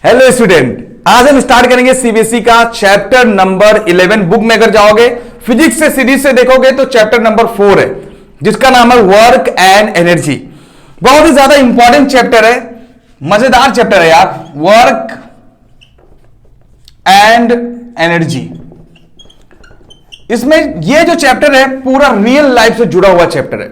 Hello student, आज हम start करेंगे सीबीएसई का चैप्टर नंबर 11। बुक में अगर जाओगे फिजिक्स से सीरीज से देखोगे तो चैप्टर नंबर 4 है, जिसका नाम है वर्क एंड एनर्जी। बहुत ही ज्यादा इंपॉर्टेंट चैप्टर है, मजेदार चैप्टर है यार। वर्क एंड एनर्जी, इसमें ये जो चैप्टर है पूरा रियल लाइफ से जुड़ा हुआ चैप्टर है।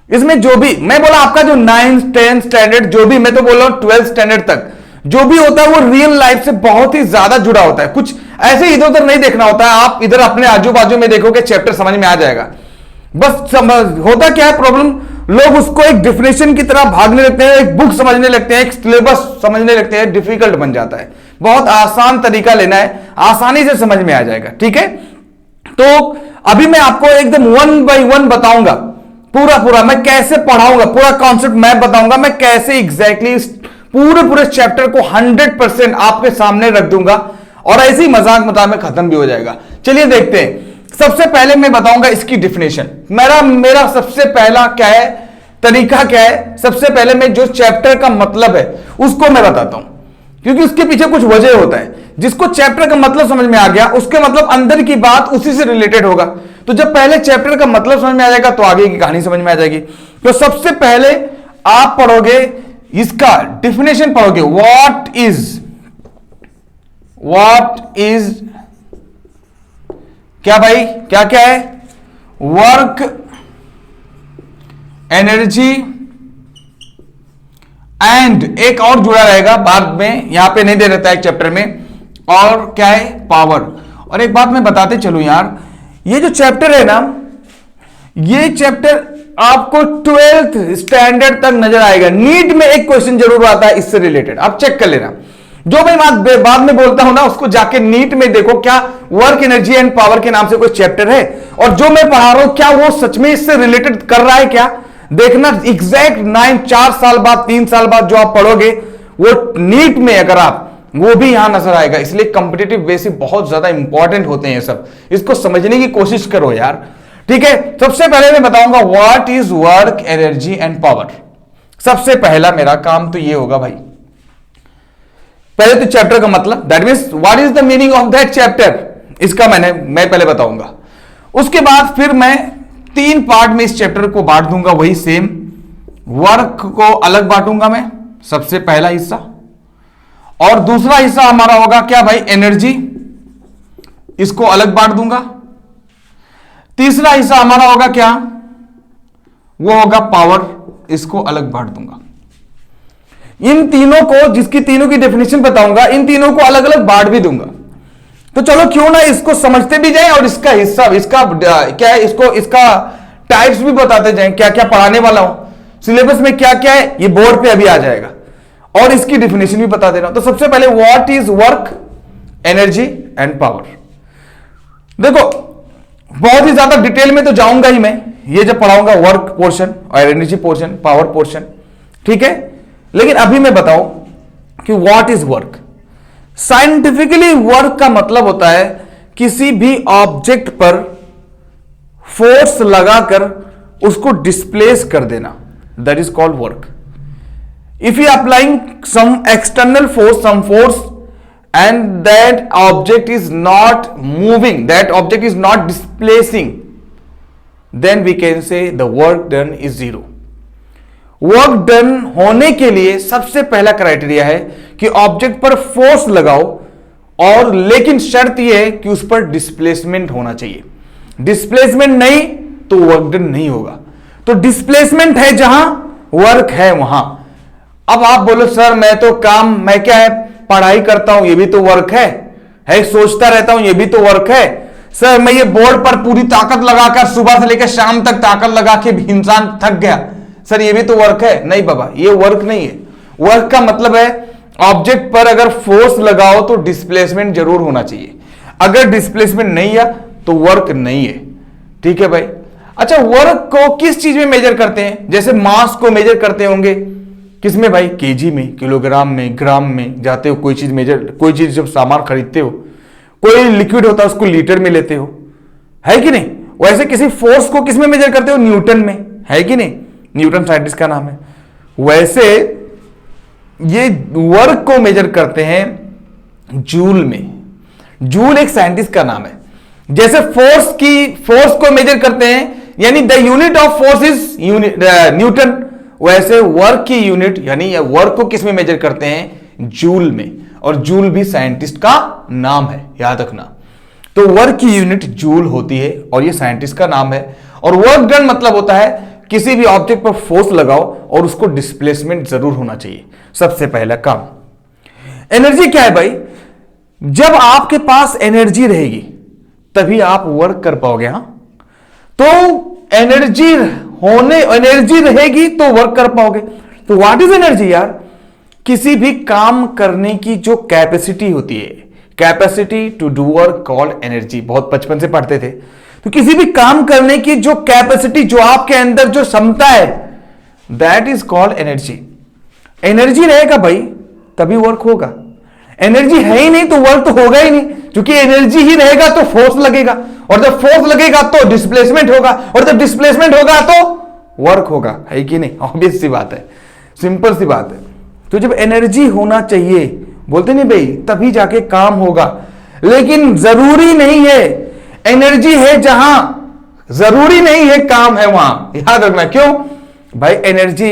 इसमें जो भी मैं बोला, आपका जो 9th 10th स्टैंडर्ड, जो भी मैं तो बोल रहा हूं 12th स्टैंडर्ड तक जो भी होता है वो रियल लाइफ से बहुत ही ज्यादा जुड़ा होता है। कुछ ऐसे इधर उधर नहीं देखना होता है। आप इधर अपने आजू बाजू में देखोगे चैप्टर समझ में आ जाएगा। बस होता क्या है प्रॉब्लम, लोग उसको एक डेफिनेशन की तरह भागने लगते हैं, एक बुक समझने लगते हैं, एक सिलेबस समझने लगते हैं, डिफिकल्ट बन जाता है। बहुत आसान तरीका लेना है, आसानी से समझ में आ जाएगा। ठीक है, तो अभी मैं आपको एकदम 1 by 1 बताऊंगा, पूरा मैं कैसे पढ़ाऊंगा, पूरा कॉन्सेप्ट मैं बताऊंगा, मैं कैसे एग्जैक्टली पूरे चैप्टर को 100% आपके सामने रख दूंगा और ऐसे ही मजाक में खत्म भी हो जाएगा। चलिए देखते हैं। सबसे पहले मैं बताऊंगा इसकी डिफिनेशन। मेरा सबसे पहला क्या है, तरीका क्या है, सबसे पहले मैं जो चैप्टर का मतलब है उसको मैं बताता हूं, क्योंकि उसके पीछे कुछ वजह होता है। जिसको चैप्टर का मतलब समझ में आ गया, उसके मतलब अंदर की बात उसी से रिलेटेड होगा। तो जब पहले चैप्टर का मतलब समझ में आ जाएगा तो आगे की कहानी समझ में आ जाएगी। तो सबसे पहले आप पढ़ोगे, इसका डिफिनेशन पढ़ोगे। व्हाट इज क्या भाई, क्या है? वर्क, एनर्जी एंड एक और जुड़ा रहेगा बाद में, यहां पे नहीं दे रहता है चैप्टर में, और क्या है? पावर। और एक बात मैं बताते चलूं यार, ये जो चैप्टर है ना, ये चैप्टर आपको 12th स्टैंडर्ड तक नजर आएगा। नीट में एक क्वेश्चन जरूर आता है इससे रिलेटेड, आप चेक कर लेना। जो मैं बाद में बोलता हूं ना, उसको जाके नीट में देखो, क्या वर्क, एनर्जी एंड पावर के नाम से कोई चैप्टर है, और जो मैं पढ़ा रहा हूं क्या वो सच में इससे रिलेटेड कर रहा है क्या, देखना। एग्जैक्ट 4 साल बाद, 3 साल बाद जो आप पढ़ोगे वो नीट में, अगर आप वो भी यहां नजर आएगा। इसलिए कंपिटेटिव बेसिक बहुत ज्यादा इंपॉर्टेंट होते हैं सब, इसको समझने की कोशिश करो यार। ठीक है, सबसे पहले मैं बताऊंगा what is work, energy and power. सबसे पहला मेरा काम तो ये होगा भाई, पहले तो चैप्टर का मतलब, that means what is the meaning of that chapter, इसका मैं पहले बताऊंगा। उसके बाद फिर मैं 3 पार्ट में इस चैप्टर को बांट दूंगा, वही सेम। वर्क को अलग बांटूंगा मैं, सबसे पहला हिस्सा, और दूसरा हिस्सा हमारा होगा क्या भाई? एनर्जी, इसको अलग बांट दूंगा। तीसरा हिस्सा हमारा होगा क्या? वो होगा पावर, इसको अलग बांट दूंगा। इन तीनों को, जिसकी तीनों की डेफिनेशन बताऊंगा, इन तीनों को अलग अलग बांट भी दूंगा। तो चलो क्यों ना इसको समझते भी जाएं और इसका हिस्सा, इसका क्या है, इसका टाइप्स भी बताते जाएं, क्या क्या पढ़ाने वाला हूं, सिलेबस में क्या क्या है, ये बोर्ड पे अभी आ जाएगा, और इसकी डेफिनेशन भी बता दे रहा हूं। तो सबसे पहले what is work, energy and power. देखो बहुत ही ज्यादा डिटेल में तो जाऊंगा ही मैं, ये जब पढ़ाऊंगा वर्क पोर्शन और एनर्जी पोर्शन, पावर पोर्शन, ठीक है। लेकिन अभी मैं बताऊं कि what is work. Scientifically work का मतलब होता है किसी भी ऑब्जेक्ट पर फोर्स लगाकर उसको डिस्प्लेस कर देना, that is called work. If you applying some external force, some force, and that object is not moving, that object is not displacing, then we can say the work done is zero. Work done होने के लिए सबसे पहला criteria है कि object पर force लगाओ, और लेकिन शर्त यह है कि उस पर डिस्प्लेसमेंट होना चाहिए। डिस्प्लेसमेंट नहीं तो वर्क डन नहीं होगा। तो डिस्प्लेसमेंट है जहां, वर्क है वहां। अब आप बोलो सर मैं क्या है, पढ़ाई करता हूं, ये भी तो वर्क है, सोचता रहता हूं, ये भी तो वर्क है। सर मैं ये बोर्ड पर पूरी ताकत लगाकर सुबह से लेकर शाम तक ताकत लगा के भी इंसान थक गया, सर ये भी तो वर्क है। नहीं बाबा, ये वर्क नहीं है। वर्क का मतलब है ऑब्जेक्ट पर अगर फोर्स लगाओ तो डिस्प्लेसमेंट जरूर होना चाहिए। अगर डिस्प्लेसमेंट नहीं है तो वर्क नहीं है। ठीक है भाई। अच्छा, वर्क को किस चीज में मेजर करते हैं? जैसे मास को मेजर करते होंगे, किसमें भाई? केजी में, किलोग्राम में, ग्राम में जाते हो, कोई चीज जब सामान खरीदते हो, कोई लिक्विड होता है उसको लीटर में लेते हो, है कि नहीं? वैसे किसी फोर्स को किस में मेजर करते हो? न्यूटन में, है कि नहीं? न्यूटन साइंटिस्ट का नाम है। वैसे ये वर्क को मेजर करते हैं जूल में। जूल एक साइंटिस्ट का नाम है। जैसे फोर्स को मेजर करते हैं, यानी the unit of force is Newton, वैसे वर्क की यूनिट यानी वर्क को किस में मेजर करते हैं? जूल में। और जूल भी साइंटिस्ट का नाम है, याद रखना। तो वर्क की यूनिट जूल होती है और ये साइंटिस्ट का नाम है। और वर्क डन मतलब होता है किसी भी ऑब्जेक्ट पर फोर्स लगाओ और उसको डिस्प्लेसमेंट जरूर होना चाहिए, सबसे पहला काम। एनर्जी क्या है भाई? जब आपके पास एनर्जी रहेगी तभी आप वर्क कर पाओगे। हां, तो एनर्जी रहेगी तो वर्क कर पाओगे। तो व्हाट इज एनर्जी यार? किसी भी काम करने की जो कैपेसिटी होती है, capacity to do work called energy. बहुत बचपन से पढ़ते थे। तो किसी भी काम करने की जो कैपेसिटी, जो आपके अंदर जो क्षमता है, that is called energy. Energy रहेगा भाई तभी वर्क होगा। एनर्जी है ही नहीं तो वर्क तो होगा ही नहीं, क्योंकि एनर्जी ही रहेगा तो फोर्स लगेगा, और जब फोर्स लगेगा तो डिस्प्लेसमेंट होगा, और जब डिस्प्लेसमेंट होगा तो वर्क होगा, है कि नहीं? ऑब्वियस सी बात है, सिंपल सी बात है। तो जब एनर्जी होना चाहिए, बोलते नहीं भाई, तभी जाके काम होगा। लेकिन जरूरी नहीं है, एनर्जी है जहां, जरूरी नहीं है काम है वहां। याद रखना। क्यों भाई? एनर्जी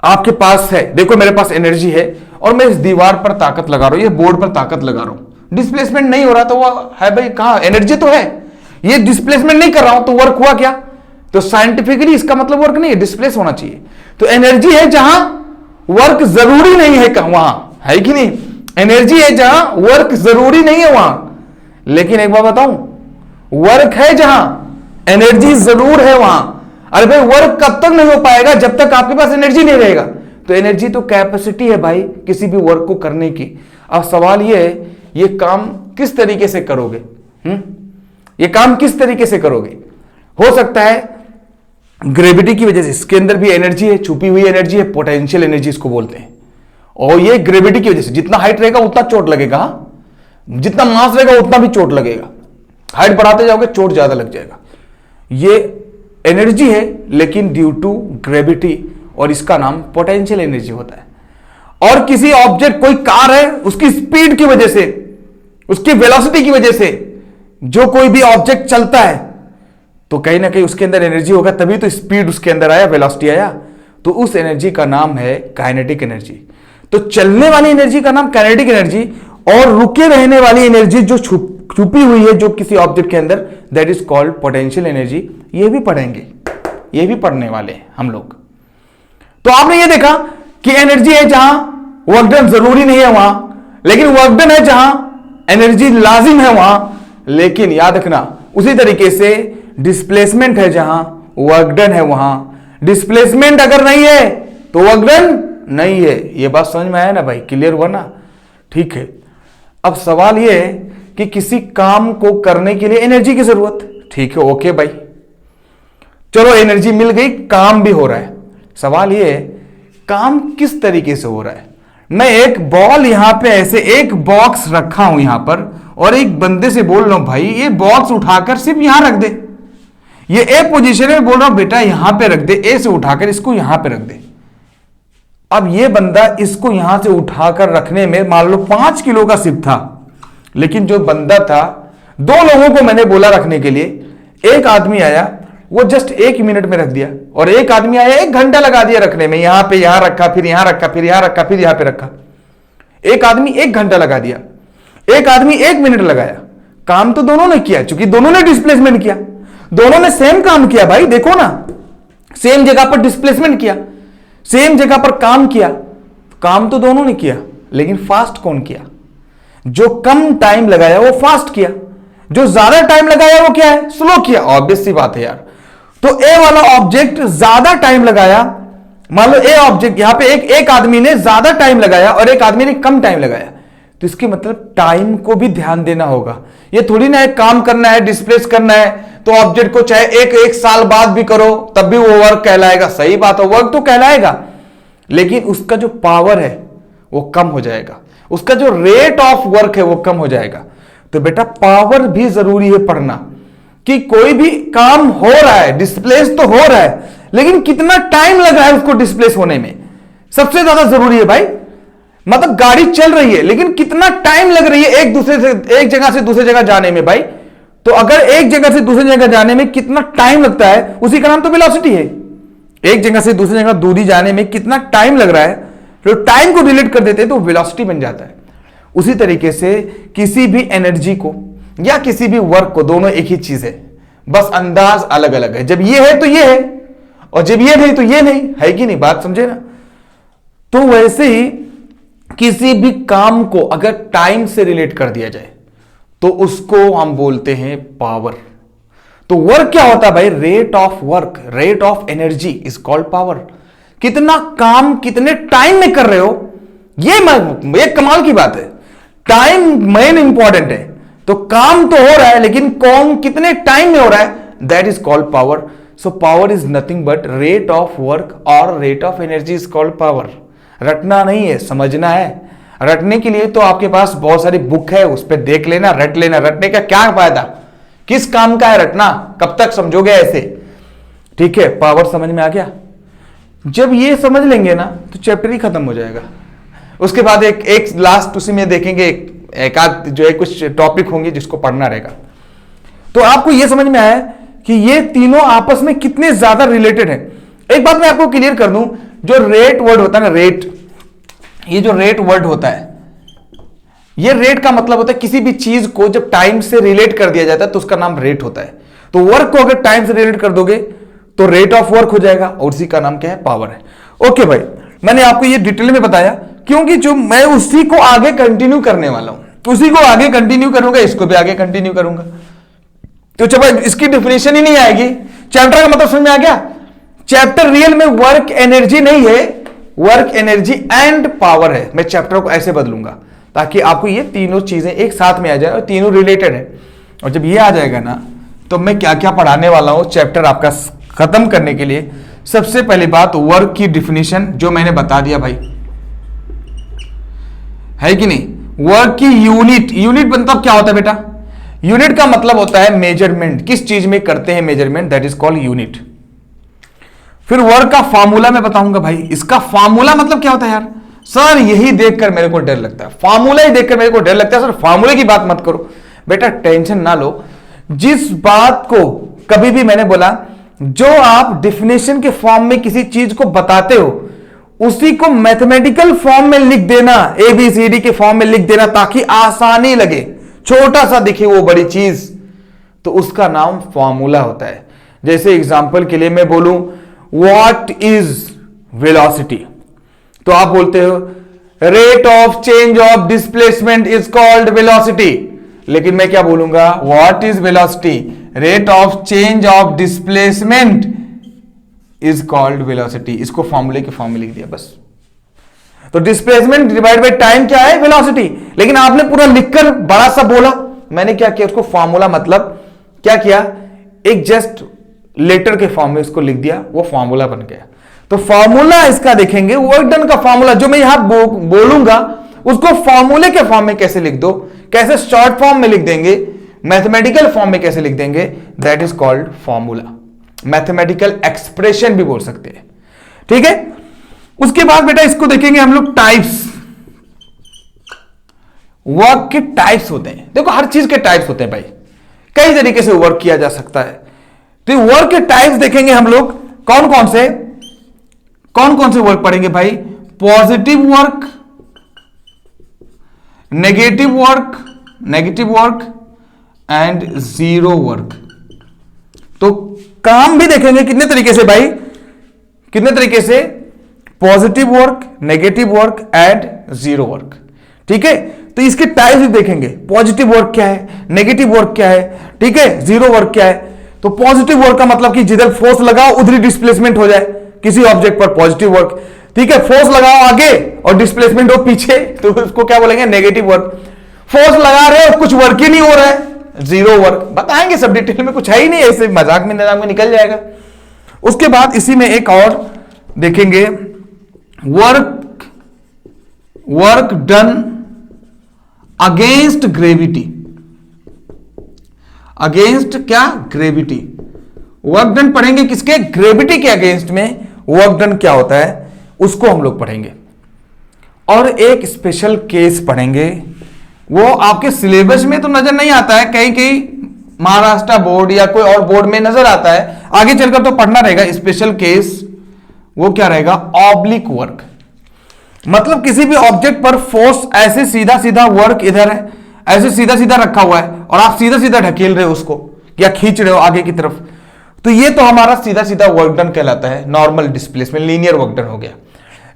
आपके पास है, देखो मेरे पास एनर्जी है और मैं इस दीवार पर ताकत लगा रहा हूं, ये बोर्ड पर ताकत लगा रहा हूं, डिस्प्लेसमेंट नहीं हो रहा तो वो है भाई कहां? एनर्जी तो है, ये डिस्प्लेसमेंट नहीं कर रहा हूं तो वर्क हुआ क्या? तो साइंटिफिकली इसका मतलब वर्क नहीं है, डिस्प्लेस होना चाहिए। तो एनर्जी है जहां वर्क जरूरी नहीं है, वहां, है कि नहीं? एनर्जी है जहां वर्क जरूरी नहीं है वहां। लेकिन एक बात बताऊं, वर्क है जहां एनर्जी जरूर है वहां। अरे भाई वर्क कब तक नहीं हो पाएगा? जब तक आपके पास एनर्जी नहीं रहेगा। तो एनर्जी तो कैपेसिटी है भाई किसी भी वर्क को करने की। अब सवाल ये है, ये काम किस तरीके से करोगे? ये काम किस तरीके से करोगे? हो सकता है ग्रेविटी की वजह से, इसके अंदर भी एनर्जी है, छुपी हुई एनर्जी है, पोटेंशियल एनर्जी इसको बोलते हैं। और ये ग्रेविटी की वजह से, जितना हाइट रहेगा उतना चोट लगेगा, जितना मास रहेगा उतना भी चोट लगेगा। हाइट बढ़ाते जाओगे चोट ज्यादा लग जाएगा। ये एनर्जी है लेकिन ड्यू टू ग्रेविटी, और इसका नाम पोटेंशियल एनर्जी होता है। और किसी ऑब्जेक्ट, कोई कार है, उसकी स्पीड की वजह से, उसकी वेलोसिटी की वजह से जो कोई भी ऑब्जेक्ट चलता है तो कहीं ना कहीं उसके अंदर एनर्जी होगा, तभी तो स्पीड उसके अंदर आया, वेलोसिटी आया। तो उस एनर्जी का नाम है काइनेटिक एनर्जी। तो चलने वाली एनर्जी का नाम काइनेटिक एनर्जी, और रुके रहने वाली एनर्जी जो छुपी हुई है जो किसी ऑब्जेक्ट के अंदर, that is called potential energy. ये भी पढ़ेंगे, ये भी पढ़ने वाले हैं हम लोग। तो आपने ये देखा कि एनर्जी है जहां वर्क डन जरूरी नहीं है वहां, लेकिन वर्क डन है जहां एनर्जी लाजिम है वहां। लेकिन याद रखना, उसी तरीके से डिस्प्लेसमेंट है जहां वर्क डन है वहां। डिस्प्लेसमेंट अगर नहीं है तो वर्क डन नहीं है। ये बात समझ में आया ना भाई? क्लियर हुआ ना? ठीक है। अब सवाल यह है कि किसी काम को करने के लिए एनर्जी की जरूरत, ठीक है, ओके भाई, चलो एनर्जी मिल गई, काम भी हो रहा है। सवाल यह है काम किस तरीके से हो रहा है? मैं एक बॉल यहां पे ऐसे एक बॉक्स रखा हूं यहां पर, और एक बंदे से बोल रहा हूं भाई ये बॉक्स उठाकर सिर्फ यहां रख दे, ये ए पोजीशन में बोल रहा हूं बेटा यहां पे रख दे, ए से उठाकर इसको यहां पे रख दे। अब ये बंदा इसको यहां से उठाकर रखने में मान लो 5 किलो का सिप था, लेकिन जो बंदा था, 2 लोगों को मैंने बोला रखने के लिए, एक आदमी आया वो जस्ट 1 मिनट में रख दिया, और एक आदमी आया 1 घंटा लगा दिया रखने में, यहां पे यहां रखा, फिर यहां रखा, फिर यहां रखा, फिर यहां पे रखा। एक आदमी 1 घंटा लगा दिया, एक आदमी 1 मिनट लगाया। काम तो दोनों ने किया, क्योंकि दोनों ने डिस्प्लेसमेंट किया, दोनों ने सेम काम किया भाई। देखो ना, सेम जगह पर डिस्प्लेसमेंट किया, सेम जगह पर काम किया, काम तो दोनों ने किया, लेकिन फास्ट कौन किया? जो कम टाइम लगाया वो फास्ट किया, जो ज्यादा टाइम लगाया वो क्या है? स्लो किया। ऑब्वियस सी बात है यार। तो ए वाला ऑब्जेक्ट ज्यादा टाइम लगाया, मान लो ए ऑब्जेक्ट यहां पे एक आदमी ने ज्यादा टाइम लगाया और एक आदमी ने कम टाइम लगाया, तो इसके मतलब टाइम को भी ध्यान देना होगा। ये थोड़ी ना है काम करना है, डिस्प्लेस करना है तो ऑब्जेक्ट को चाहे एक साल बाद भी करो तब भी वो वर्क कहलाएगा। सही बात है, वर्क तो कहलाएगा, लेकिन उसका जो पावर है वो कम हो जाएगा, उसका जो रेट ऑफ वर्क है वो कम हो जाएगा। तो बेटा पावर भी जरूरी है पढ़ना, कि कोई भी काम हो रहा है, डिस्प्लेस तो हो रहा है, लेकिन कितना टाइम लग रहा है उसको डिस्प्लेस होने में, सबसे ज्यादा जरूरी है भाई। मतलब गाड़ी चल रही है लेकिन कितना टाइम लग रही है एक जगह से दूसरी जगह जाने में भाई। तो अगर एक जगह से दूसरी जगह जाने में कितना टाइम लगता है, उसी का नाम तो वेलोसिटी है। एक जगह से दूसरी जगह दूरी जाने में कितना टाइम लग रहा है, तो टाइम को रिलेट कर देते हैं तो वेलोसिटी बन जाता है। उसी तरीके से किसी भी एनर्जी को या किसी भी वर्क को, दोनों एक ही चीज है, बस अंदाज अलग अलग है। जब ये है तो ये है, और जब ये नहीं तो ये नहीं है, कि नहीं? बात समझे ना? तो वैसे ही किसी भी काम को अगर टाइम से रिलेट कर दिया जाए तो उसको हम बोलते हैं पावर। तो वर्क क्या होता है भाई? Rate of work, rate of energy is called power. कितना काम कितने टाइम में कर रहे हो, ये कमाल की बात है। टाइम मेन इंपॉर्टेंट है। तो काम तो हो रहा है लेकिन कौन कितने टाइम में हो रहा है, that is called power. So power is nothing but rate of work और rate of energy is called power. रटना नहीं है, समझना है। रटने के लिए तो आपके पास बहुत सारी बुक है, उस पर देख लेना, रट लेना। रटने का क्या फायदा? किस काम का है रटना? कब तक समझोगे ऐसे? ठीक है, पावर समझ में आ गया। जब ये समझ लेंगे ना तो चैप्टर ही खत्म हो जाएगा। उसके बाद एक लास्ट उसी में देखेंगे, एक आध जो है कुछ टॉपिक होंगे जिसको पढ़ना रहेगा। तो आपको यह समझ में आया कि ये तीनों आपस में कितने ज्यादा रिलेटेड हैं। एक बात मैं आपको क्लियर कर दूं, जो रेट वर्ड होता है ना, रेट, ये जो रेट वर्ड होता है, ये रेट का मतलब होता है किसी भी चीज को जब टाइम से रिलेट कर दिया जाता है तो उसका नाम रेट होता है। तो वर्क को अगर टाइम से रिलेट कर दोगे तो रेट ऑफ वर्क हो जाएगा, और उसी का नाम क्या है? पावर है। ओके भाई, मैंने आपको ये डिटेल में बताया क्योंकि जो मैं उसी को आगे कंटिन्यू करने वाला हूं, उसी को आगे कंटिन्यू करूंगा, इसको भी आगे कंटिन्यू करूंगा। तो जब इसकी डिफिनेशन ही नहीं आएगी, चैप्टर का मतलब समझ में आ गया? चैप्टर रियल में वर्क एनर्जी नहीं है, वर्क एनर्जी एंड पावर है। मैं चैप्टर को ऐसे बदलूंगा ताकि आपको ये तीनों चीजें एक साथ में आ जाए और तीनों रिलेटेड है। और जब ये आ जाएगा ना तो मैं क्या क्या पढ़ाने वाला हूं चैप्टर आपका खत्म करने के लिए। सबसे पहली बात, वर्क की डिफिनेशन जो मैंने बता दिया भाई, है कि नहीं? वर्क की यूनिट, यूनिट मतलब क्या होता है बेटा? यूनिट का मतलब होता है मेजरमेंट, किस चीज में करते हैं measurement, that is called unit. फिर वर्क का फार्मूला मैं बताऊंगा भाई। इसका फार्मूला मतलब क्या होता है यार? सर यही देखकर मेरे को डर लगता है, फार्मूला ही देखकर मेरे को डर लगता है। सर फार्मूले की बात मत करो बेटा, टेंशन ना लो। जिस बात को कभी भी मैंने बोला, जो आप डिफिनेशन के फॉर्म में किसी चीज को बताते हो उसी को मैथमेटिकल फॉर्म में लिख देना, ABCD के फॉर्म में लिख देना ताकि आसानी लगे, छोटा सा दिखे वो बड़ी चीज, तो उसका नाम फॉर्मूला होता है। जैसे एग्जांपल के लिए मैं बोलूं व्हाट इज वेलोसिटी, तो आप बोलते हो rate of change of displacement is called velocity. लेकिन मैं क्या बोलूंगा? What is velocity, rate of change of displacement is called velocity. इसको फॉर्मूले के फॉर्म में लिख दिया बस। तो डिस्प्लेसमेंट डिवाइड बाय टाइम क्या है? वेलोसिटी। लेकिन आपने पूरा लिखकर बड़ा सा बोला, मैंने क्या किया? उसको फॉर्मूला मतलब क्या किया? एक जस्ट लेटर के फॉर्म में इसको लिख दिया, वो फॉर्मूला बन गया। तो फॉर्मूला इसका देखेंगे, वर्क डन का फॉर्मूला जो मैं यहां बोलूंगा उसको फॉर्मूले के फॉर्म में कैसे लिख दो, कैसे शॉर्ट फॉर्म में लिख देंगे, मैथमेटिकल फॉर्म में कैसे लिख देंगे, that is called formula. Mathematical expression भी बोल सकते हैं, ठीक है। उसके बाद बेटा इसको देखेंगे हम लोग टाइप्स। वर्क के टाइप्स होते हैं, देखो हर चीज के टाइप्स होते हैं भाई, कई तरीके से वर्क किया जा सकता है। तो वर्क के टाइप्स देखेंगे हम लोग, कौन कौन से वर्क पढ़ेंगे भाई? Positive work, negative work and zero work. तो काम भी देखेंगे कितने तरीके से भाई, कितने तरीके से? Positive work, negative work and zero work, ठीक है। तो इसके टाइप्स भी देखेंगे, पॉजिटिव वर्क क्या है, नेगेटिव वर्क क्या है, ठीक है, जीरो वर्क क्या है। तो पॉजिटिव वर्क का मतलब कि जिधर फोर्स लगाओ उधर ही डिस्प्लेसमेंट हो जाए किसी ऑब्जेक्ट पर, पॉजिटिव वर्क, ठीक है। फोर्स लगाओ आगे और डिस्प्लेसमेंट हो पीछे, तो उसको क्या बोलेंगे? Negative work. फोर्स लगा रहे हो कुछ वर्क ही नहीं हो रहा है, जीरो वर्क। बताएंगे सब डिटेल में, कुछ है ही नहीं, ऐसे मजाक में निकल जाएगा। उसके बाद इसी में एक और देखेंगे, work done against gravity. Against क्या? ग्रेविटी। वर्क डन पढ़ेंगे किसके? ग्रेविटी के अगेंस्ट में वर्क डन क्या होता है उसको हम लोग पढ़ेंगे। और एक स्पेशल केस पढ़ेंगे। वो आपके सिलेबस में तो नजर नहीं आता है, कहीं कहीं महाराष्ट्र बोर्ड या कोई और बोर्ड में नजर आता है, आगे चलकर तो पढ़ना रहेगा। स्पेशल केस वो क्या रहेगा? Oblique work. मतलब किसी भी ऑब्जेक्ट पर फोर्स ऐसे सीधा सीधा वर्क इधर है, ऐसे सीधा सीधा रखा हुआ है और आप सीधा सीधा ढकेल रहे हो उसको या खींच रहे हो आगे की तरफ, तो ये तो हमारा सीधा सीधा वर्क डन कहलाता है, normal displacement, linear work done हो गया।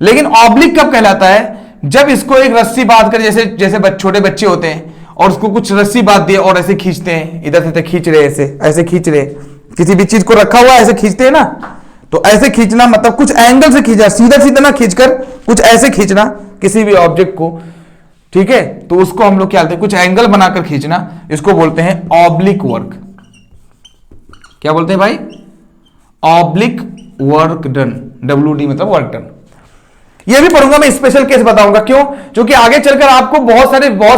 लेकिन ऑब्लिक कब कहलाता है? जब इसको एक रस्सी बांध कर, जैसे जैसे छोटे बच्चे होते हैं और उसको कुछ रस्सी बांध दिए और ऐसे खींचते हैं, इधर से खींच रहे, ऐसे खींच रहे, किसी भी चीज को रखा हुआ ऐसे खींचते हैं ना, तो ऐसे खींचना मतलब कुछ एंगल से खींचना, सीधा सीधा ना खींचकर कुछ ऐसे खींचना किसी भी ऑब्जेक्ट को, ठीक है? तो उसको हम लोग क्या बोलते हैं? कुछ एंगल बनाकर खींचना, इसको बोलते हैं ऑब्लिक वर्क। क्या बोलते हैं भाई? ऑब्लिक वर्क डन, WD मतलब वर्क डन। ये भी पढ़ूंगा मैं, स्पेशल केस बताऊंगा। क्यों? क्योंकि आगे चलकर आपको बहुत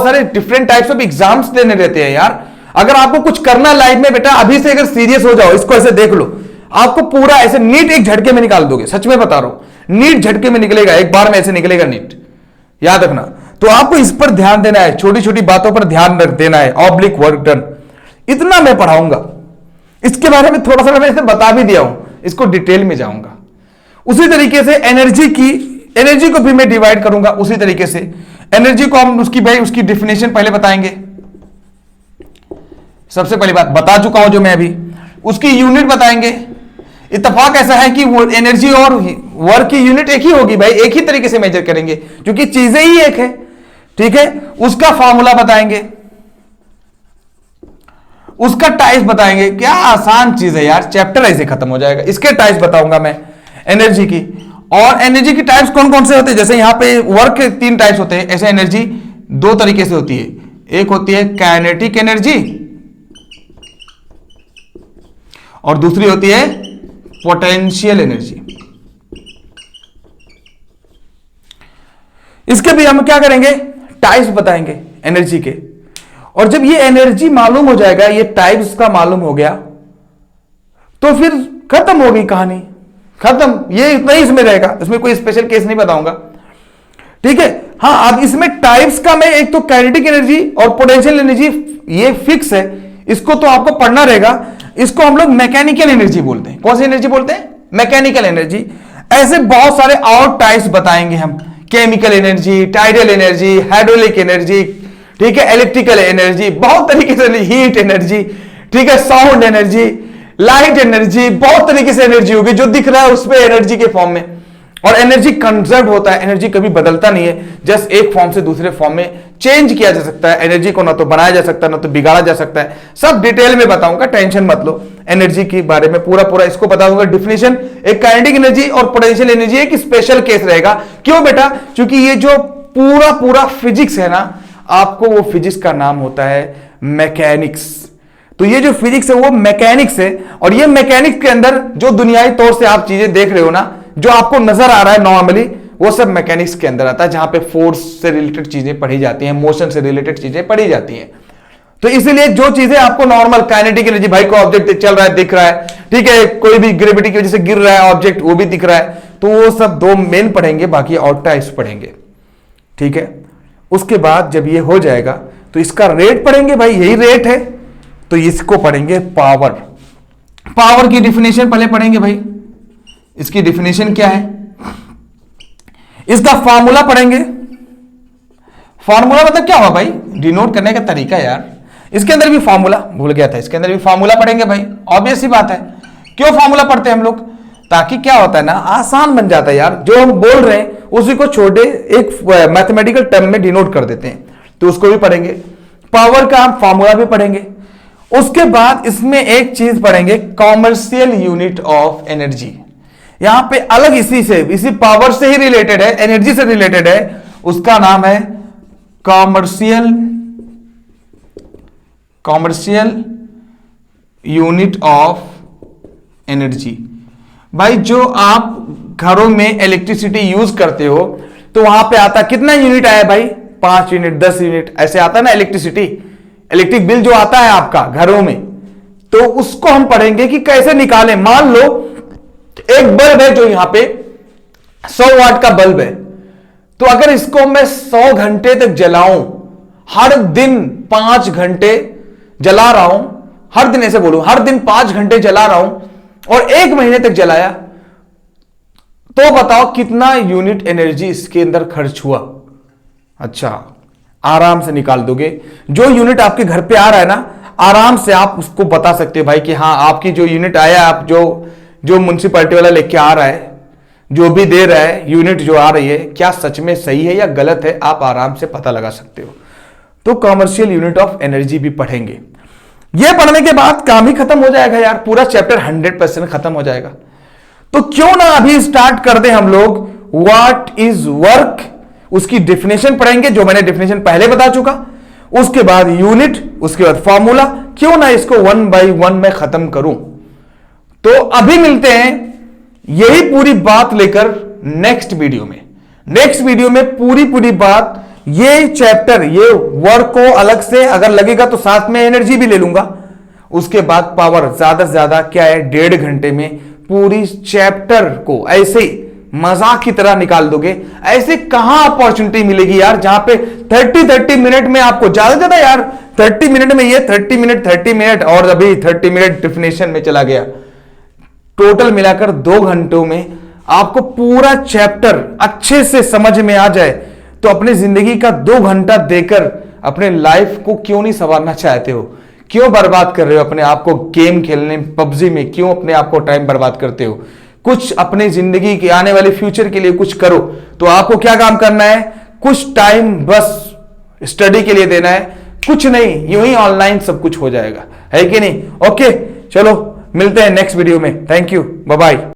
सारे डिफरेंट टाइप्स ऑफ एग्जाम्स देने रहते हैं यार। अगर आपको कुछ करना लाइफ में बेटा, अभी से अगर सीरियस हो जाओ, इसको ऐसे देख लो, आपको पूरा ऐसे नीट एक झटके में निकाल दोगे, सच में बता रहा हूं, नीट झटके में निकलेगा, एक बार में ऐसे निकलेगा नीट, याद रखना। तो आपको इस पर ध्यान देना है, छोटी छोटी बातों पर ध्यान देना है। ऑब्लिक वर्क डन, इतना मैं पढ़ाऊंगा। इसके बारे में थोड़ा सा मैं इसे बता भी दिया हूं, इसको डिटेल में जाऊंगा। उसी तरीके से एनर्जी को भी मैं डिवाइड करूंगा उसी तरीके से। एनर्जी को हम उसकी डेफिनेशन पहले बताएंगे। सबसे पहली बात बता चुका हूं जो मैं अभी, उसकी यूनिट बताएंगे। इत्तेफाक ऐसा है कि वो एनर्जी और वर्क की यूनिट एक ही होगी भाई, एक ही तरीके से मेजर करेंगे क्योंकि चीजें ही एक है, ठीक है? उसका फॉर्मूला बताएंगे, उसका टाइप्स बताएंगे। क्या आसान चीज है यार, चैप्टर ऐसे खत्म हो जाएगा। इसके टाइप्स बताऊंगा मैं एनर्जी की। और एनर्जी की टाइप्स कौन कौन से होते हैं? जैसे यहां पे वर्क के 3 टाइप्स होते हैं, ऐसे एनर्जी 2 तरीके से होती है। एक होती है काइनेटिक एनर्जी और दूसरी होती है पोटेंशियल एनर्जी। इसके भी हम क्या करेंगे? टाइप्स बताएंगे एनर्जी के। और जब ये एनर्जी मालूम हो जाएगा, ये टाइप्स का मालूम हो गया, तो फिर खत्म हो गई कहानी, खत्म। ये इतना ही इसमें रहेगा, इसमें कोई स्पेशल केस नहीं बताऊंगा, ठीक है? हाँ, अब इसमें टाइप्स का मैं एक तो काइनेटिक एनर्जी और पोटेंशियल एनर्जी, ये फिक्स है, इसको तो आपको पढ़ना रहेगा। इसको हम लोग मैकेनिकल एनर्जी बोलते हैं। कौन सी एनर्जी बोलते हैं? Mechanical energy. ऐसे बहुत सारे और टाइप्स बताएंगे हम, chemical energy, tidal energy, hydraulic energy, ठीक है, इलेक्ट्रिकल एनर्जी, बहुत तरीके से, हीट एनर्जी, ठीक है, साउंड एनर्जी, लाइट एनर्जी, बहुत तरीके से एनर्जी होगी। जो दिख रहा है उसमें एनर्जी के फॉर्म में। और एनर्जी कंजर्व होता है, एनर्जी कभी बदलता नहीं है, जस्ट एक फॉर्म से दूसरे फॉर्म में चेंज किया जा सकता है। एनर्जी को ना तो बनाया जा सकता है ना तो बिगाड़ा जा सकता है। सब डिटेल में बताऊंगा, टेंशन मत लो। एनर्जी के बारे में पूरा इसको बता दूंगा, डिफिनेशन। एक काइनेटिक एनर्जी और पोटेंशियल एनर्जी एक स्पेशल केस रहेगा। क्यों बेटा? क्योंकि ये जो पूरा फिजिक्स है ना, आपको वो फिजिक्स का नाम होता है मैकेनिक्स। तो ये जो फिजिक्स है वो मैकेनिक्स है। और ये मैकेनिक्स के अंदर जो दुनियाई तौर से आप चीजें देख रहे हो ना, जो आपको नजर आ रहा है नॉर्मली, वो सब मैकेनिक्स के अंदर आता है, जहां पे फोर्स से रिलेटेड चीजें पढ़ी जाती हैं, मोशन से रिलेटेड चीजें पढ़ी जाती हैं। तो इसलिए जो चीजें आपको नॉर्मल काइनेटिक एनर्जी, भाई को ऑब्जेक्ट चल रहा है, दिख रहा है, ठीक है, कोई भी ग्रेविटी की वजह से गिर रहा है ऑब्जेक्ट, वो भी दिख रहा है, तो वो सब 2 मेन पढ़ेंगे, बाकी और टाइप्स पढ़ेंगे, ठीक है? उसके बाद जब ये हो जाएगा तो इसका रेट पढ़ेंगे, भाई यही रेट है, तो इसको पढ़ेंगे पावर। पावर की डिफिनेशन पहले पढ़ेंगे भाई। इसकी डिफिनेशन क्या है? इसका फॉर्मूला पढ़ेंगे। फॉर्मूला मतलब क्या हुआ भाई? डिनोट करने का तरीका यार। इसके अंदर भी फॉर्मूला, भूल गया था, इसके अंदर भी फॉर्मूला पढ़ेंगे भाई। ऑब्वियस सी बात है। क्यों फॉर्मूला पढ़ते हैं हम लोग? ताकि क्या होता है ना, आसान बन जाता है यार। जो हम बोल रहे हैं उसी को छोटे एक मैथमेटिकल टर्म में डिनोट कर देते हैं, तो उसको भी पढ़ेंगे। पावर का हम फॉर्मूला भी पढ़ेंगे। उसके बाद इसमें एक चीज पढ़ेंगे, कॉमर्शियल यूनिट ऑफ एनर्जी। यहां पे अलग इसी पावर से ही रिलेटेड है, एनर्जी से रिलेटेड है, उसका नाम है कॉमर्शियल यूनिट ऑफ एनर्जी। भाई जो आप घरों में इलेक्ट्रिसिटी यूज करते हो तो वहां पे आता कितना यूनिट आया भाई? 5 यूनिट, 10 यूनिट, ऐसे आता है ना इलेक्ट्रिक बिल जो आता है आपका घरों में, तो उसको हम पढ़ेंगे कि कैसे निकालें। मान लो एक बल्ब है जो यहां पे 100 वाट का बल्ब है, तो अगर इसको मैं 100 घंटे तक जलाऊं, हर दिन 5 घंटे जला रहा हूं, हर दिन ऐसे बोलूं, हर दिन 5 घंटे जला रहा हूं और 1 महीने तक जलाया, तो बताओ कितना यूनिट एनर्जी इसके अंदर खर्च हुआ। अच्छा, आराम से निकाल दोगे। जो यूनिट आपके घर पे आ रहा है ना, आराम से आप उसको बता सकते हो भाई कि हाँ, आपकी जो यूनिट आया, आप जो म्युनिसिपैलिटी वाला लेके आ रहा है, जो भी दे रहा है, यूनिट जो आ रही है, क्या सच में सही है या गलत है, आप आराम से पता लगा सकते हो। तो कॉमर्शियल यूनिट ऑफ एनर्जी भी पढ़ेंगे। यह पढ़ने के बाद काम ही खत्म हो जाएगा यार, पूरा चैप्टर 100% खत्म हो जाएगा। तो क्यों ना अभी स्टार्ट कर दे हम लोग व्हाट इज वर्क, उसकी डेफिनेशन पढ़ेंगे, जो मैंने डेफिनेशन पहले बता चुका, उसके बाद यूनिट, उसके बाद फॉर्मूला। क्यों ना इसको 1 बाय 1 में खत्म करूं। तो अभी मिलते हैं यही पूरी बात लेकर नेक्स्ट वीडियो में। नेक्स्ट वीडियो में पूरी बात, ये चैप्टर, ये वर्क को अलग से अगर लगेगा तो साथ में एनर्जी भी ले लूंगा। उसके बाद पावर, ज्यादा से ज्यादा क्या है, 1.5 घंटे में पूरी चैप्टर को ऐसे मजाक की तरह निकाल दोगे। ऐसे कहां अपॉर्चुनिटी मिलेगी यार, जहां पे 30 मिनट में आपको, ज्यादा यार 30 मिनट में ये 30 मिनट और अभी 30 मिनट डेफिनेशन में चला गया। टोटल मिलाकर 2 घंटों में आपको पूरा चैप्टर अच्छे से समझ में आ जाए, तो अपनी जिंदगी का 2 घंटा देकर अपने लाइफ को क्यों नहीं संवारना चाहते हो? क्यों बर्बाद कर रहे हो अपने आप को गेम खेलने, पबजी में क्यों अपने आप को टाइम बर्बाद करते हो? कुछ अपनी जिंदगी के आने वाले फ्यूचर के लिए कुछ करो। तो आपको क्या काम करना है, कुछ टाइम बस स्टडी के लिए देना है, कुछ नहीं, यूं ही ऑनलाइन सब कुछ हो जाएगा, है कि नहीं? ओके, चलो मिलते हैं नेक्स्ट वीडियो में। Thank you, bye bye.